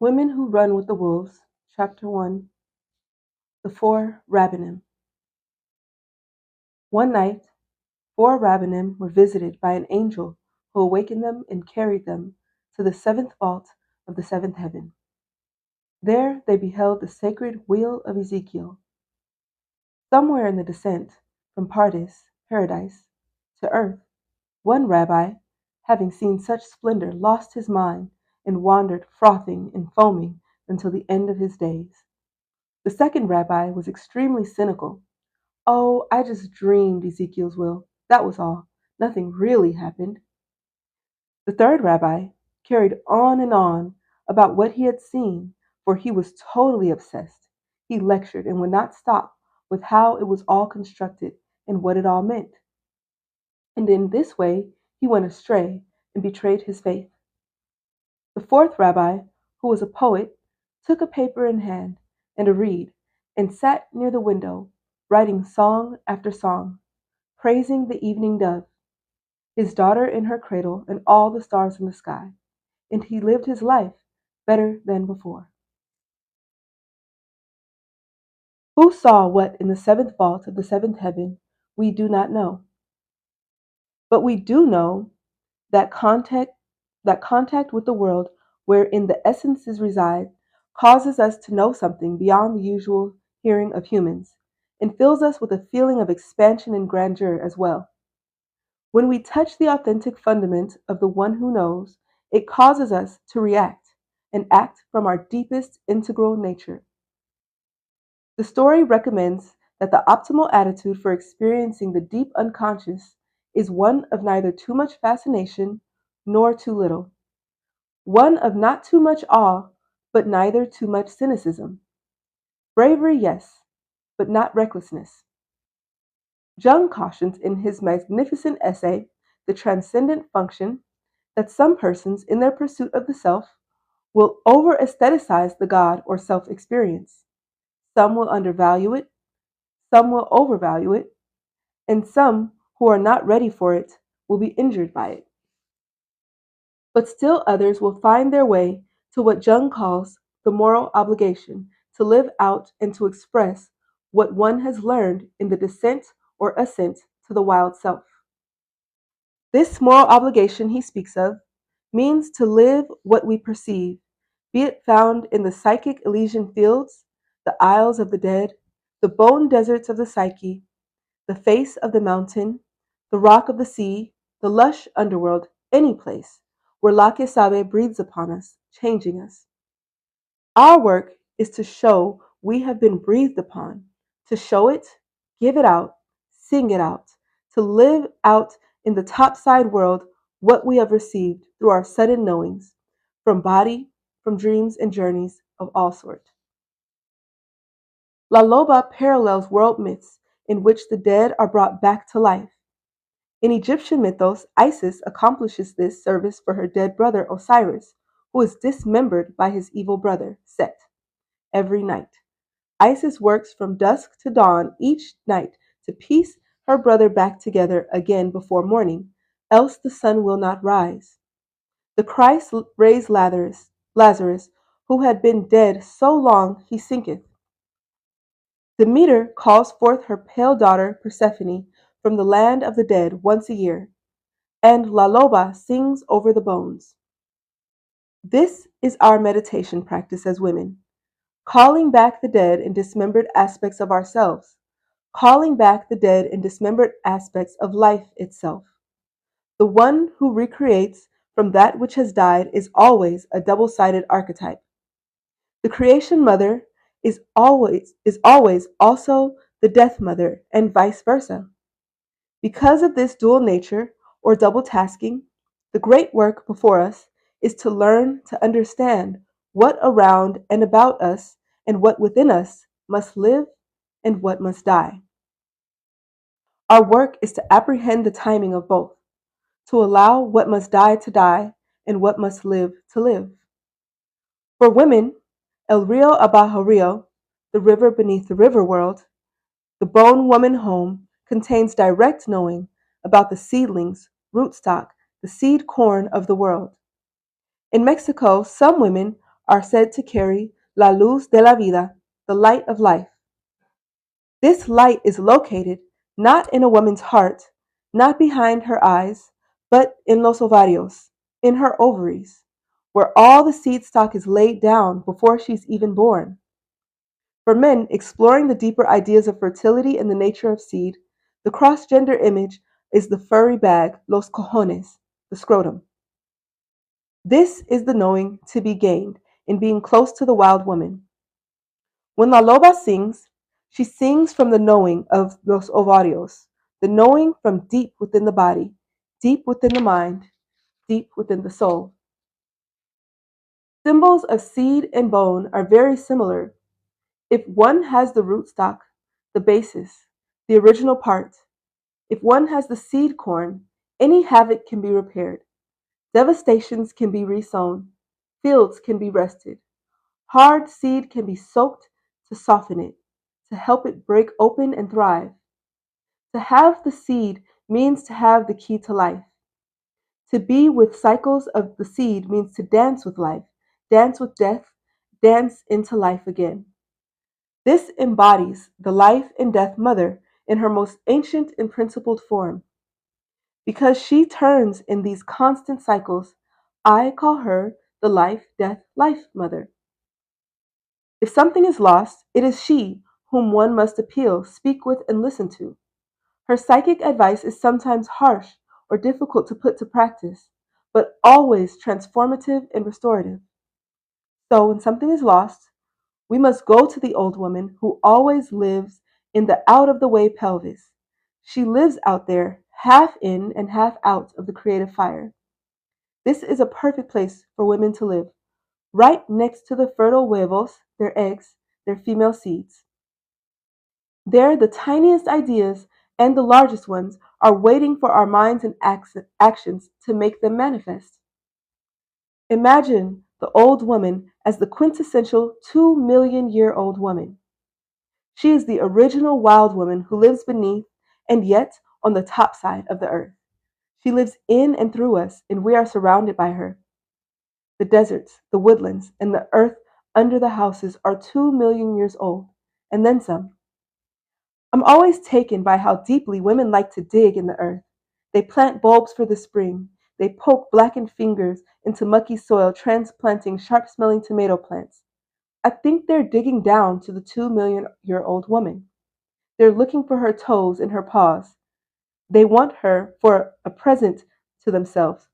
Women Who Run with the Wolves, Chapter 1. The Four Rabbinim. One night, four Rabbinim were visited by an angel who awakened them and carried them to the seventh vault of the seventh heaven. There they beheld the sacred wheel of Ezekiel. Somewhere in the descent from paradise, to earth, one rabbi, having seen such splendor, lost his mind and wandered frothing and foaming until the end of his days. The second rabbi was extremely cynical. "Oh, I just dreamed Ezekiel's will. That was all. Nothing really happened." The third rabbi carried on and on about what he had seen, for he was totally obsessed. He lectured and would not stop with how it was all constructed and what it all meant. And in this way he went astray and betrayed his faith. The fourth rabbi, who was a poet, took a paper in hand and a reed, and sat near the window, writing song after song, praising the evening dove, his daughter in her cradle, and all the stars in the sky, and he lived his life better than before. Who saw what in the seventh vault of the seventh heaven, we do not know. But we do know that contact with the world wherein the essences reside causes us to know something beyond the usual hearing of humans, and fills us with a feeling of expansion and grandeur as well. When we touch the authentic fundament of the one who knows, it causes us to react and act from our deepest integral nature. The story recommends that the optimal attitude for experiencing the deep unconscious is one of neither too much fascination nor too little, one of not too much awe, but neither too much cynicism. Bravery, yes, but not recklessness. Jung cautions in his magnificent essay, The Transcendent Function, that some persons, in their pursuit of the self, will over aestheticize the God or self experience. Some will undervalue it, some will overvalue it, and some who are not ready for it will be injured by it. But still others will find their way to what Jung calls the moral obligation to live out and to express what one has learned in the descent or ascent to the wild self. This moral obligation he speaks of means to live what we perceive, be it found in the psychic Elysian fields, the isles of the dead, the bone deserts of the psyche, the face of the mountain, the rock of the sea, the lush underworld, any place where La Sabe breathes upon us, changing us. Our work is to show we have been breathed upon, to show it, give it out, sing it out, to live out in the topside world what we have received through our sudden knowings, from body, from dreams and journeys of all sorts. La Loba parallels world myths in which the dead are brought back to life. In Egyptian mythos, Isis accomplishes this service for her dead brother Osiris, who is dismembered by his evil brother, Set, every night. Isis works from dusk to dawn each night to piece her brother back together again before morning, else the sun will not rise. The Christ raised Lazarus, who had been dead so long he sinketh. Demeter calls forth her pale daughter Persephone from the land of the dead once a year, and La Loba sings over the bones. This is our meditation practice as women, calling back the dead and dismembered aspects of ourselves, calling back the dead and dismembered aspects of life itself. The one who recreates from that which has died is always a double-sided archetype. The creation mother is always also the death mother, and vice versa. Because of this dual nature, or double tasking, the great work before us is to learn to understand what around and about us and what within us must live and what must die. Our work is to apprehend the timing of both, to allow what must die to die and what must live to live. For women, El Rio Abajo Rio, the river beneath the river world, the bone woman home, contains direct knowing about the seedlings, rootstock, the seed corn of the world. In Mexico, some women are said to carry la luz de la vida, the light of life. This light is located not in a woman's heart, not behind her eyes, but in los ovarios, in her ovaries, where all the seed stock is laid down before she's even born. For men exploring the deeper ideas of fertility and the nature of seed, the cross gender image is the furry bag, los cojones, the scrotum. This is the knowing to be gained in being close to the wild woman. When La Loba sings, she sings from the knowing of los ovarios, the knowing from deep within the body, deep within the mind, deep within the soul. Symbols of seed and bone are very similar. If one has the rootstock, the basis, the original part, if one has the seed corn, any havoc can be repaired. Devastations can be resown. Fields can be rested. Hard seed can be soaked to soften it, to help it break open and thrive. To have the seed means to have the key to life. To be with cycles of the seed means to dance with life, dance with death, dance into life again. This embodies the life and death mother in her most ancient and principled form. Because she turns in these constant cycles, I call her the life, death, life mother. If something is lost, it is she whom one must appeal, speak with, and listen to. Her psychic advice is sometimes harsh or difficult to put to practice, but always transformative and restorative. So, when something is lost, we must go to the old woman who always lives in the out of the way pelvis. She lives out there, half in and half out of the creative fire. This is a perfect place for women to live, right next to the fertile huevos, their eggs, their female seeds. There, the tiniest ideas and the largest ones are waiting for our minds and actions to make them manifest. Imagine the old woman as the quintessential 2 million-year-old woman. She is the original wild woman who lives beneath and yet on the top side of the earth. She lives in and through us, and we are surrounded by her. The deserts, the woodlands, and the earth under the houses are 2 million years old, and then some. I'm always taken by how deeply women like to dig in the earth. They plant bulbs for the spring. They poke blackened fingers into mucky soil, transplanting sharp smelling tomato plants. I think they're digging down to the 2 million-year-old woman. They're looking for her toes and her paws. They want her for a present to themselves,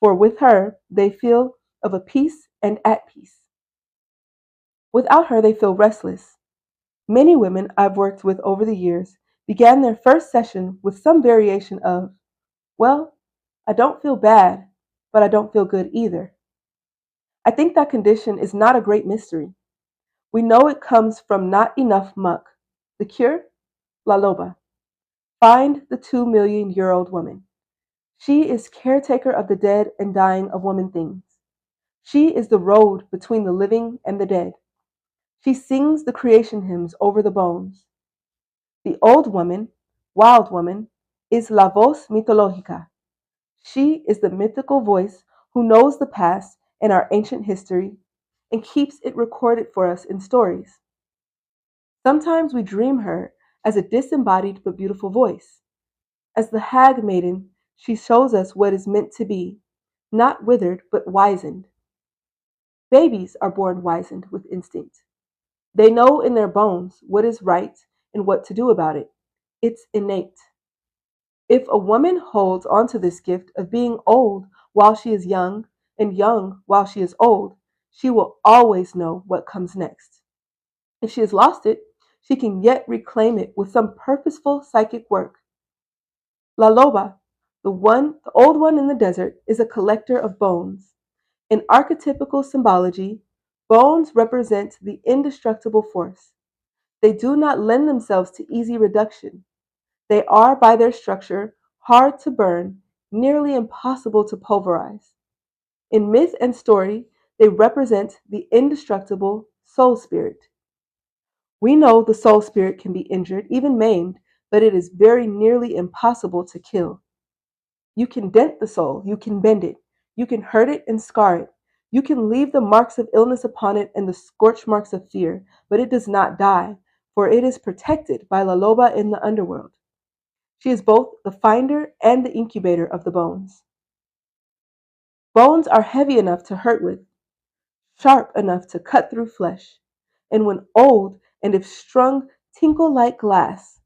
for with her they feel of a peace and at peace. Without her they feel restless. Many women I've worked with over the years began their first session with some variation of, well, I don't feel bad, but I don't feel good either. I think that condition is not a great mystery. We know it comes from not enough muck. The cure? La Loba. Find the 2 million-year-old woman. She is caretaker of the dead and dying of woman things. She is the road between the living and the dead. She sings the creation hymns over the bones. The old woman, wild woman, is la voz mitológica. She is the mythical voice who knows the past and our ancient history and keeps it recorded for us in stories. Sometimes we dream her as a disembodied but beautiful voice. As the hag maiden, she shows us what is meant to be, not withered but wizened. Babies are born wizened with instinct. They know in their bones what is right and what to do about it. It's innate. If a woman holds onto this gift of being old while she is young and young while she is old, she will always know what comes next. If she has lost it, she can yet reclaim it with some purposeful psychic work. La Loba, the old one in the desert, is a collector of bones. In archetypical symbology, bones represent the indestructible force. They do not lend themselves to easy reduction. They are, by their structure, hard to burn, nearly impossible to pulverize. In myth and story, they represent the indestructible soul spirit. We know the soul spirit can be injured, even maimed, but it is very nearly impossible to kill. You can dent the soul, you can bend it, you can hurt it and scar it. You can leave the marks of illness upon it and the scorch marks of fear, but it does not die, for it is protected by La Loba in the underworld. She is both the finder and the incubator of the bones. Bones are heavy enough to hurt with, sharp enough to cut through flesh, and when old and if strung, tinkle like glass.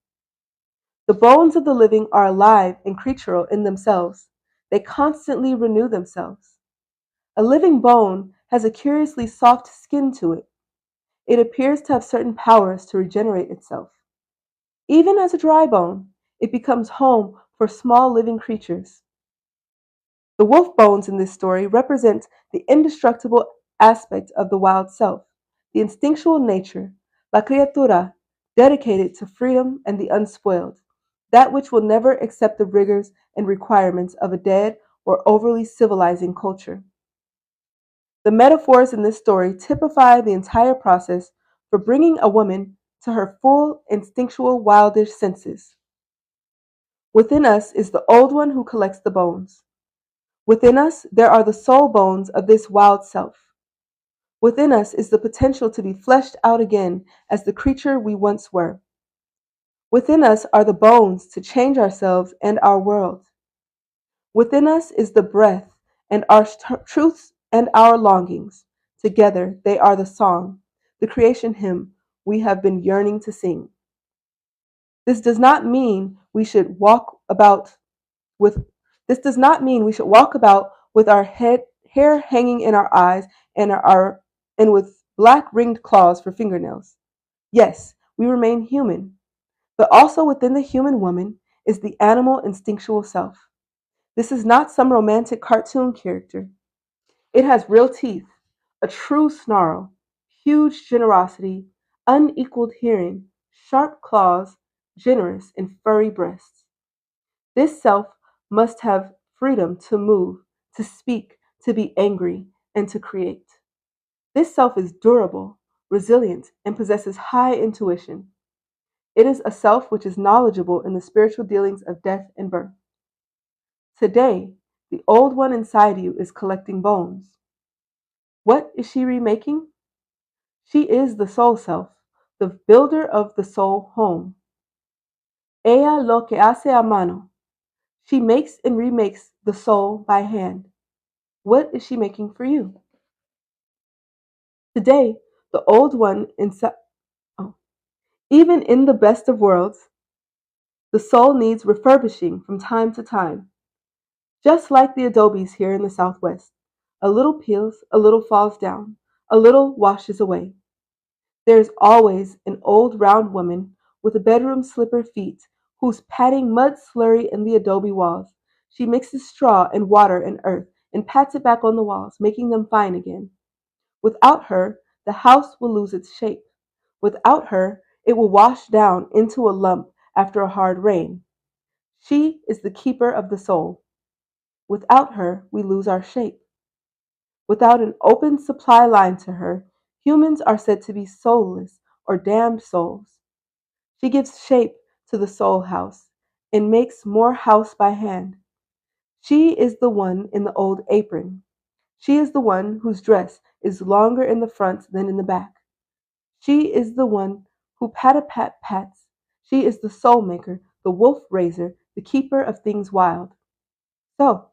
The bones of the living are alive and creatural in themselves. They constantly renew themselves. A living bone has a curiously soft skin to it. It appears to have certain powers to regenerate itself. Even as a dry bone, it becomes home for small living creatures. The wolf bones in this story represent the indestructible aspect of the wild self, the instinctual nature, la criatura, dedicated to freedom and the unspoiled, that which will never accept the rigors and requirements of a dead or overly civilizing culture. The metaphors in this story typify the entire process for bringing a woman to her full instinctual wildish senses. Within us is the old one who collects the bones. Within us there are the soul bones of this wild self. Within us is the potential to be fleshed out again as the creature we once were. Within us are the bones to change ourselves and our world. Within us is the breath and our truths and our longings. Together they are the song, the creation hymn we have been yearning to sing. This does not mean we should walk about with this does not mean we should walk about with our hair hanging in our eyes and with black ringed claws for fingernails. Yes, we remain human, but also within the human woman is the animal instinctual self. This is not some romantic cartoon character. It has real teeth, a true snarl, huge generosity, unequaled hearing, sharp claws, generous and furry breasts. This self must have freedom to move, to speak, to be angry, and to create. This self is durable, resilient, and possesses high intuition. It is a self which is knowledgeable in the spiritual dealings of death and birth. Today, the old one inside you is collecting bones. What is she remaking? She is the soul self, the builder of the soul home. Ella lo que hace a mano. She makes and remakes the soul by hand. What is she making for you? Today, the old one inside, oh, even in the best of worlds, the soul needs refurbishing from time to time. Just like the adobes here in the Southwest. A little peels, a little falls down, a little washes away. There is always an old round woman with a bedroom slipper feet who's patting mud slurry in the adobe walls. She mixes straw and water and earth and pats it back on the walls, making them fine again. Without her, the house will lose its shape. Without her, it will wash down into a lump after a hard rain. She is the keeper of the soul. Without her, we lose our shape. Without an open supply line to her, humans are said to be soulless or damned souls. She gives shape to the soul house and makes more house by hand. She is the one in the old apron. She is the one whose dress is longer in the front than in the back. She is the one who pat pats. She is the soul maker, the wolf raiser, the keeper of things wild. So,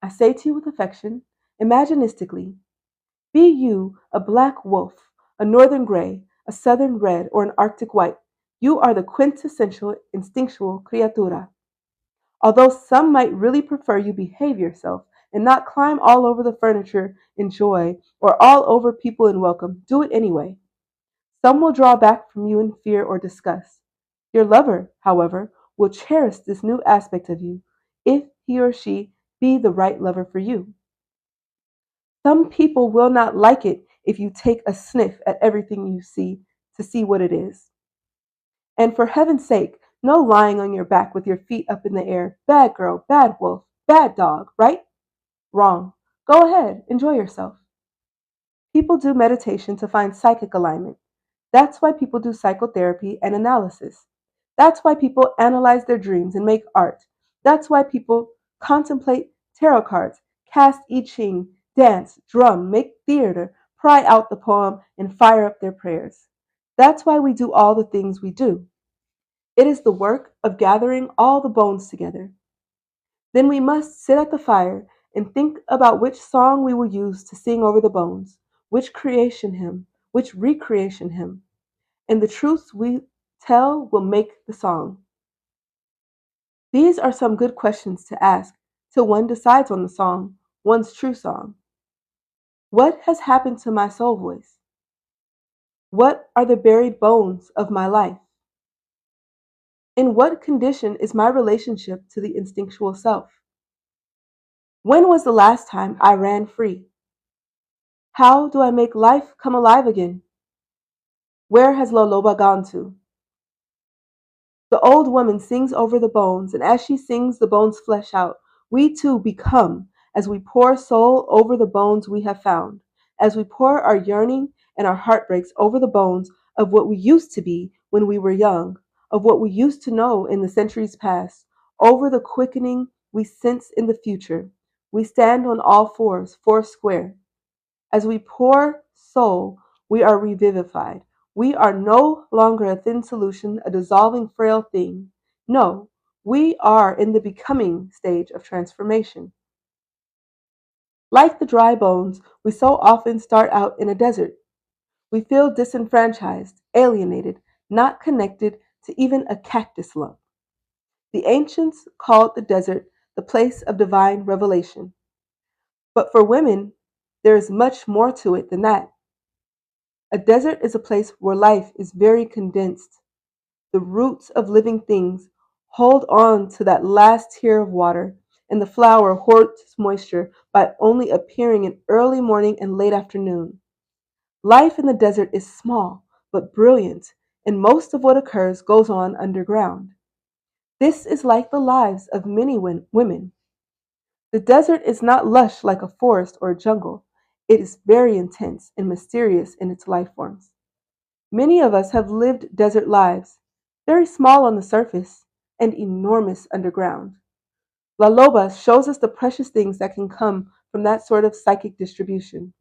I say to you with affection, imaginistically, be you a black wolf, a northern gray, a southern red, or an arctic white, you are the quintessential instinctual criatura. Although some might really prefer you behave yourself and not climb all over the furniture in joy or all over people in welcome, do it anyway. Some will draw back from you in fear or disgust. Your lover, however, will cherish this new aspect of you if he or she be the right lover for you. Some people will not like it if you take a sniff at everything you see to see what it is. And for heaven's sake, no lying on your back with your feet up in the air. Bad girl, bad wolf, bad dog, right? Wrong. Go ahead, enjoy yourself. People do meditation to find psychic alignment. That's why people do psychotherapy and analysis. That's why people analyze their dreams and make art. That's why people contemplate tarot cards, cast I Ching, dance, drum, make theater, pry out the poem, and fire up their prayers. That's why we do all the things we do. It is the work of gathering all the bones together. Then we must sit at the fire and think about which song we will use to sing over the bones, which creation hymn, which recreation hymn, and the truths we tell will make the song. These are some good questions to ask till one decides on the song, one's true song. What has happened to my soul voice? What are the buried bones of my life? In what condition is my relationship to the instinctual self? When was the last time I ran free? How do I make life come alive again? Where has Loloba gone to? The old woman sings over the bones, and as she sings, the bones flesh out. We too become, as we pour soul over the bones we have found, as we pour our yearning and our heartbreaks over the bones of what we used to be when we were young, of what we used to know in the centuries past, over the quickening we sense in the future. We stand on all fours, four square. As we pour soul, we are revivified. We are no longer a thin solution, a dissolving frail thing. No, we are in the becoming stage of transformation. Like the dry bones, we so often start out in a desert. We feel disenfranchised, alienated, not connected to even a cactus lump. The ancients called the desert the place of divine revelation. But for women, there is much more to it than that. A desert is a place where life is very condensed. The roots of living things hold on to that last tear of water, and the flower hoards moisture by only appearing in early morning and late afternoon. Life in the desert is small but brilliant, and most of what occurs goes on underground. This is like the lives of many women. The desert is not lush like a forest or a jungle. It is very intense and mysterious in its life forms. Many of us have lived desert lives, very small on the surface and enormous underground. La Loba shows us the precious things that can come from that sort of psychic distribution.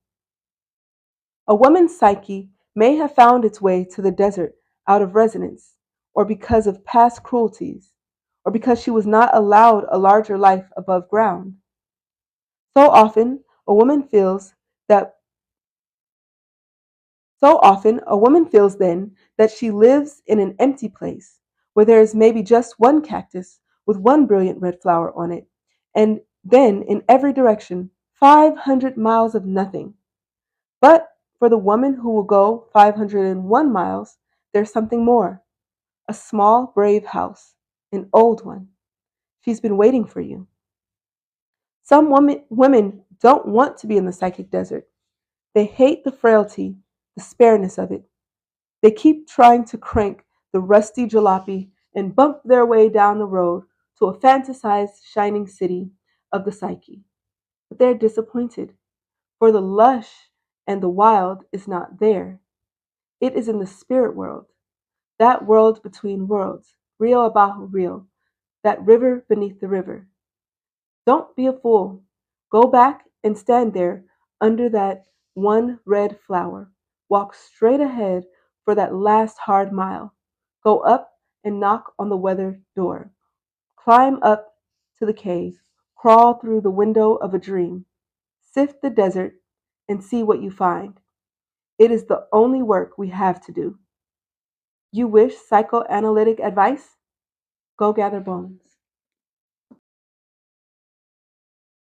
A woman's psyche may have found its way to the desert out of resonance, or because of past cruelties, or because she was not allowed a larger life above ground. So often, a woman feels that So often, a woman feels then that she lives in an empty place where there is maybe just one cactus with one brilliant red flower on it, and then in every direction, 500 miles of nothing. But for the woman who will go 501 miles, there's something more. A small, brave house, an old one. She's been waiting for you. Some women don't want to be in the psychic desert. They hate the frailty, the spareness of it. They keep trying to crank the rusty jalopy and bump their way down the road to a fantasized shining city of the psyche. But they're disappointed, for the lush and the wild is not there. It is in the spirit world, that world between worlds, Rio abajo Rio, that river beneath the river. Don't be a fool. Go back and stand there under that one red flower. Walk straight ahead for that last hard mile. Go up and knock on the weathered door. Climb up to the cave. Crawl through the window of a dream. Sift the desert and see what you find. It is the only work we have to do. You wish psychoanalytic advice? Go gather bones.